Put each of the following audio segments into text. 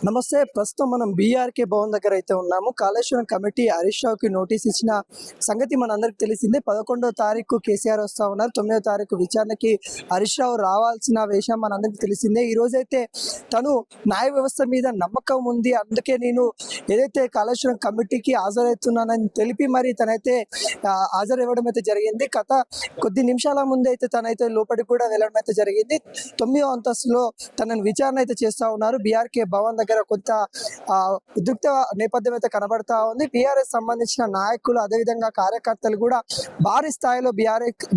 నమస్తే. ప్రస్తుతం మనం బీఆర్కే భవన్ దగ్గర అయితే ఉన్నాము. కాళేశ్వరం కమిటీ హరీష్ రావుకి నోటీస్ ఇచ్చిన సంగతి మనందరికి తెలిసిందే. 11వ తారీఖు కేసీఆర్ వస్తా ఉన్నారు. 9వ తారీఖు విచారణకి హరీష్ రావు రావాల్సిన విషయం మనందరికి తెలిసిందే. ఈ రోజైతే తను న్యాయ వ్యవస్థ మీద నమ్మకం ఉంది, అందుకే నేను ఏదైతే కాళేశ్వరం కమిటీకి హాజరవుతున్నానని తెలిపి మరి తనైతే హాజరవ్వడం అయితే జరిగింది. కొద్ది నిమిషాల ముందు అయితే తనైతే లోపలికి కూడా వెళ్ళడం అయితే జరిగింది. 9వ అంతస్తులో తనని విచారణ అయితే చేస్తా ఉన్నారు. బీఆర్కే భవన్ దగ్గర కొంత ఉద్రిక్త నేపథ్యం అయితే కనబడతా ఉంది. బీఆర్ఎస్ సంబంధించిన నాయకులు అదేవిధంగా కార్యకర్తలు కూడా భారీ స్థాయిలో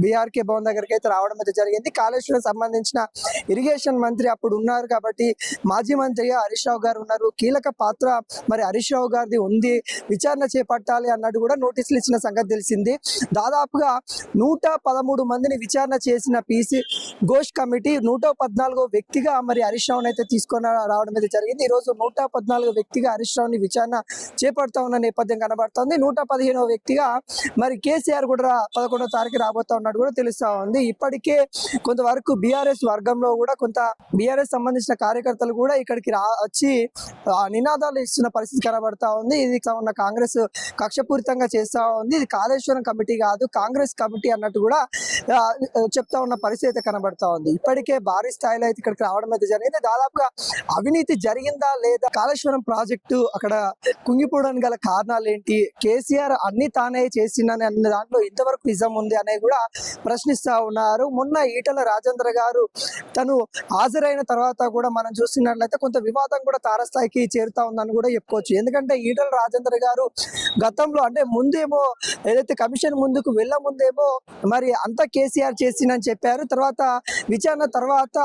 బీఆర్కే భవన్ దగ్గరికి అయితే రావడం అయితే జరిగింది. కాళేశ్వరం సంబంధించిన ఇరిగేషన్ మంత్రి అప్పుడు ఉన్నారు కాబట్టి మాజీ మంత్రిగా హరీష్ రావు గారు ఉన్నారు. కీలక పాత్ర మరి హరీష్ రావు గారిది ఉంది, విచారణ చేపట్టాలి అన్నట్టు కూడా నోటీసులు ఇచ్చిన సంగతి తెలిసింది. దాదాపుగా 113 మందిని విచారణ చేసిన పీసీ ఘోష్ కమిటీ 114వ వ్యక్తిగా మరి హరీష్ రావుని అయితే తీసుకొని రావడం అయితే జరిగింది. ఈ రోజు 114వ వ్యక్తిగా హరీష్ రావుని విచారణ చేపడతా ఉన్న నేపథ్యం కనబడుతోంది. 115వ వ్యక్తిగా మరి కేసీఆర్ కూడా 11వ తారీఖు రాబోతా ఉన్నట్టు కూడా తెలుస్తా ఉంది. ఇప్పటికే కొంతవరకు బీఆర్ఎస్ వర్గంలో కూడా కొంత బీఆర్ఎస్ సంబంధించిన కార్యకర్తలు కూడా ఇక్కడికి వచ్చి నినాదాలు ఇస్తున్న పరిస్థితి కనబడతా ఉంది. ఇది ఉన్న కాంగ్రెస్ కక్షపూరితంగా చేస్తా ఉంది, ఇది కాళేశ్వరం కమిటీ కాదు కాంగ్రెస్ కమిటీ అన్నట్టు కూడా చెప్తా ఉన్న పరిస్థితి అయితే కనబడతా ఉంది. ఇప్పటికే భారీ స్థాయిలో అయితే ఇక్కడికి రావడం అయితే జరిగింది. దాదాపుగా అవినీతి జరిగిందా లేదా, కాళేశ్వరం ప్రాజెక్టు అక్కడ కుంగిపోవడానికి గల కారణాలు ఏంటి, కేసీఆర్ అన్ని తానే చేసిందని అన్న దాంట్లో ఇంతవరకు నిజం ఉంది అనేది కూడా ప్రశ్నిస్తా ఉన్నారు. మొన్న ఈటల రాజేంద్ర గారు తను హాజరైన తర్వాత కూడా మనం చూస్తున్నట్లయితే కొంత వివాదం కూడా తారస్థాయికి చేరుతా ఉందని కూడా చెప్పుకోవచ్చు. ఎందుకంటే ఈటల రాజేంద్ర గారు గతంలో అంటే ముందేమో ఏదైతే కమిషన్ ముందుకు వెళ్ళ ముందేమో మరి అంతా కేసీఆర్ చేసిందని చెప్పారు. తర్వాత విచారణ తర్వాత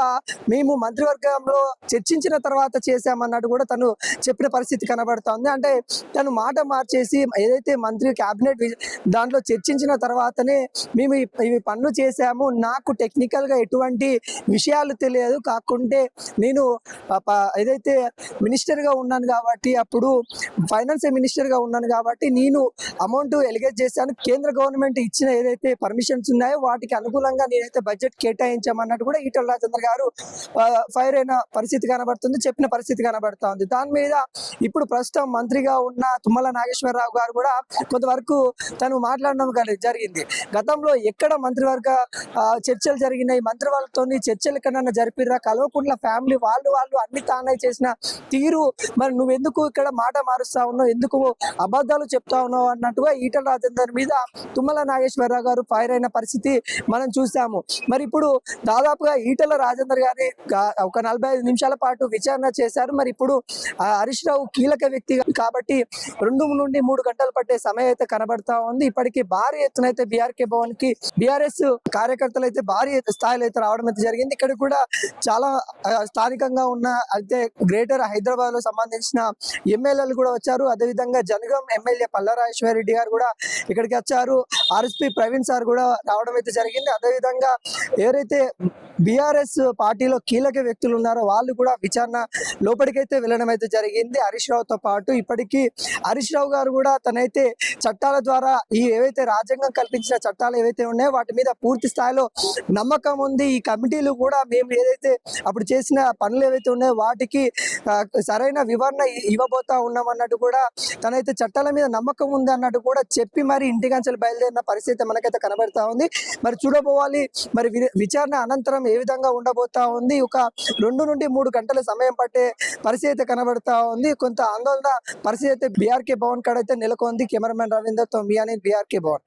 మేము మంత్రివర్గంలో చర్చించిన తర్వాత చేశామన్నట్టు కూడా తను చెప్పిన పరిస్థితి కనబడుతోంది. అంటే తను మాట మార్చేసి ఏదైతే మంత్రి క్యాబినెట్ దాంట్లో చర్చించిన తర్వాతనే మేము ఇవి పనులు చేశాము, నాకు టెక్నికల్ గా ఎటువంటి విషయాలు తెలియదు, కాకుంటే నేను ఏదైతే మినిస్టర్ గా ఉన్నాను కాబట్టి అప్పుడు ఫైనాన్స్ మినిస్టర్ గా ఉన్నాను కాబట్టి నేను అమౌంట్ ఎలిగేట్ చేశాను, కేంద్ర గవర్నమెంట్ ఇచ్చిన ఏదైతే పర్మిషన్స్ ఉన్నాయో వాటికి అనుకూలంగా నేనైతే బడ్జెట్ కేటాయించామన్నట్టు కూడా ఈటల రాజేంద్ర గారు ఫైర్ అయిన పరిస్థితి కనబడుతుంది, చెప్పిన పరిస్థితి కనబడుతుంది. దాని మీద ఇప్పుడు ప్రస్తుతం మంత్రిగా ఉన్న తుమ్మల నాగేశ్వరరావు గారు కూడా కొంతవరకు తను మాట్లాడడం జరిగింది. గతంలో ఎక్కడ మంత్రివర్గ చర్చలు జరిగినాయి, మంత్రివర్గంతో చర్చలు ఎక్కడన్నా జరిపిరా, కల్వకుంట్ల ఫ్యామిలీ వాళ్ళు అన్ని తానే చేసిన తీరు, మరి నువ్వెందుకు ఇక్కడ మాట మారుస్తా ఉన్నావు, ఎందుకు అబద్ధాలు చెప్తా ఉన్నావు అన్నట్టుగా ఈటల రాజేందర్ మీద తుమ్మల నాగేశ్వరరావు గారు ఫైర్ అయిన పరిస్థితి మనం చూసాము. మరి ఇప్పుడు దాదాపుగా ఈటల రాజేందర్ గారి ఒక 45 నిమిషాల పాటు విచారణ చేశారు. మరి ఇప్పుడు హరీష్ రావు కీలక వ్యక్తి కాబట్టి 2 నుండి 3 గంటలు పట్టే సమయం అయితే కనబడతా ఉంది. ఇప్పటికీ భారీ ఎత్తున అయితే బీఆర్కే భవన్ కి బీఆర్ఎస్ కార్యకర్తలు అయితే భారీ స్థాయిలో అయితే రావడం అయితే జరిగింది. ఇక్కడ కూడా చాలా స్థానికంగా ఉన్న అయితే గ్రేటర్ హైదరాబాద్ లో సంబంధించిన ఎమ్మెల్యేలు కూడా వచ్చారు. అదేవిధంగా జనగాం ఎమ్మెల్యే పల్లారాజేశ్వర రెడ్డి గారు కూడా ఇక్కడికి వచ్చారు. ఆర్ఎస్పీ ప్రవీణ్ సార్ కూడా రావడం అయితే జరిగింది. అదేవిధంగా ఎవరైతే బీఆర్ఎస్ పార్టీలో కీలక వ్యక్తులు ఉన్నారో వాళ్ళు కూడా విచారణ లోపలికైతే వెళ్ళడం అయితే జరిగింది హరీష్ రావుతో పాటు. ఇప్పటికీ హరీష్ రావు గారు కూడా తనైతే చట్టాల ద్వారా ఈ ఏవైతే రాజ్యాంగం కల్పించిన చట్టాలు ఏవైతే ఉన్నాయో వాటి మీద పూర్తి స్థాయిలో నమ్మకం ఉంది, ఈ కమిటీలు కూడా మేము ఏదైతే అప్పుడు చేసిన పనులు ఏవైతే ఉన్నాయో వాటికి సరైన వివరణ ఇవ్వబోతా ఉన్నాం అన్నట్టు కూడా తనైతే చట్టాల మీద నమ్మకం ఉంది అన్నట్టు కూడా చెప్పి మరి ఇంటికంచెలు బయలుదేరిన పరిస్థితి మనకైతే కనబడతా ఉంది. మరి చూడబోవాలి మరి విచారణ అనంతరం ఏ విధంగా ఉండబోతా ఉంది. ఒక 2 నుండి 3 గంటల సమయం పట్టే పరిస్థితి అయితే కనబడతా ఉంది. కొంత ఆందోళన పరిస్థితి అయితే బీఆర్కే భవన్ కాడ అయితే నెలకొంది. కెమెరామెన్ రవీందర్ తో మియాని, బీఆర్కే భవన్.